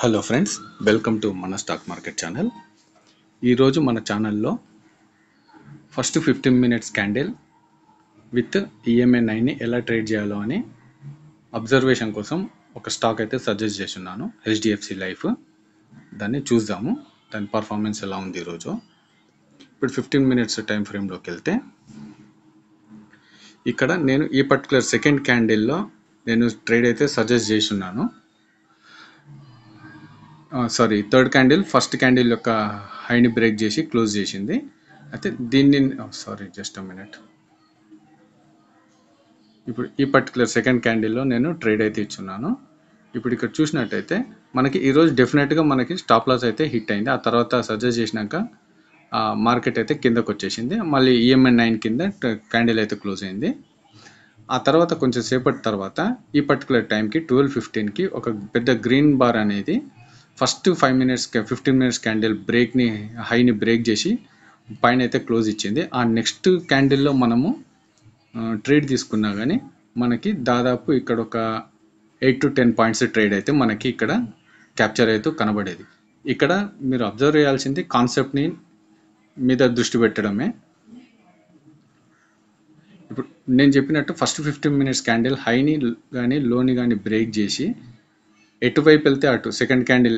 Hello friends, welcome to మన stock market channel. ఈరోజు మన ఛానల్లో ఫస్ట్ 15 మినిట్స్ క్యాండిల్ విత్ EMA9ని ఎలా ట్రేడ్ చేయాలో అని అబ్జర్వేషన్ కోసం ఒక స్టాక్ అయితే సజెస్ట్ చేస్తున్నాను, HDFC లైఫ్. దాన్ని చూద్దాము, దాని పర్ఫార్మెన్స్ ఎలా ఉంది ఈరోజు. ఇప్పుడు 15 మినిట్స్ టైం ఫ్రేమ్లోకి వెళ్తే ఇక్కడ నేను ఈ పర్టికులర్ సెకండ్ క్యాండిల్లో నేను ట్రేడ్ అయితే సజెస్ట్ చేస్తున్నాను. థర్డ్ క్యాండిల్ ఫస్ట్ క్యాండిల్ యొక్క హైని బ్రేక్ చేసి క్లోజ్ చేసింది. అయితే దీన్ని జస్ట్ అ మినిట్. ఇప్పుడు ఈ పర్టికులర్ సెకండ్ క్యాండిల్లో నేను ట్రేడ్ అయితే ఇచ్చున్నాను. ఇప్పుడు ఇక్కడ చూసినట్టయితే మనకి ఈరోజు డెఫినెట్గా మనకి స్టాప్ లాస్ అయితే హిట్ అయింది. ఆ తర్వాత సజెస్ట్ చేసినాక మార్కెట్ అయితే కిందకు వచ్చేసింది. మళ్ళీ EMA9 కింద క్యాండిల్ అయితే క్లోజ్ అయింది. ఆ తర్వాత కొంచెం సేపటి తర్వాత ఈ పర్టికులర్ టైంకి 12:15కి ఒక పెద్ద గ్రీన్ బార్ అనేది ఫస్ట్ 15 మినిట్స్ క్యాండిల్ హైని బ్రేక్ చేసి పైన అయితే క్లోజ్ ఇచ్చింది. ఆ నెక్స్ట్ క్యాండిల్లో మనము ట్రేడ్ తీసుకున్నా కానీ మనకి దాదాపు ఇక్కడ ఒక 8 to 10 పాయింట్స్ ట్రేడ్ అయితే మనకి ఇక్కడ క్యాప్చర్ అయితే కనబడేది. ఇక్కడ మీరు అబ్జర్వ్ చేయాల్సింది కాన్సెప్ట్ని మీద దృష్టి పెట్టడమే. ఇప్పుడు నేను చెప్పినట్టు ఫస్ట్ 15 మినిట్స్ క్యాండిల్ హైని కానీ లోని కానీ బ్రేక్ చేసి ఎటువైపు వెళ్తే అటు సెకండ్ క్యాండిల్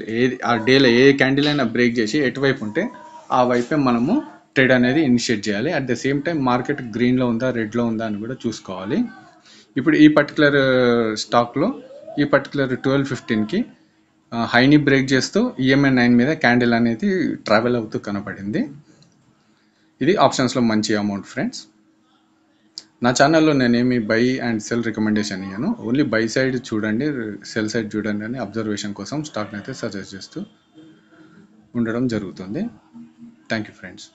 ఆ డేలో ఏ క్యాండిల్ అయినా బ్రేక్ చేసి ఎటువైపు ఉంటే ఆ వైపే మనము ట్రేడ్ అనేది ఇనిషియేట్ చేయాలి. At the same time market గ్రీన్లో ఉందా రెడ్లో ఉందా అని కూడా చూసుకోవాలి. ఇప్పుడు ఈ పర్టికులర్ స్టాక్లో ఈ పర్టికులర్ 12:15కి హైని బ్రేక్ చేస్తూ EMA9 మీద క్యాండిల్ అనేది ట్రావెల్ అవుతూ కనపడింది. ఇది ఆప్షన్స్లో మంచి అమౌంట్ ఫ్రెండ్స్. నా ఛానల్లో నేనేమి బై అండ్ సెల్ రికమెండేషన్ ఇయ్యను, ఓన్లీ బై సైడ్ చూడండి, సెల్ సైడ్ చూడండి అని అబ్జర్వేషన్ కోసం స్టాక్ని అయితే సజెస్ట్ చేస్తూ ఉండడం జరుగుతుంది. Thank you friends.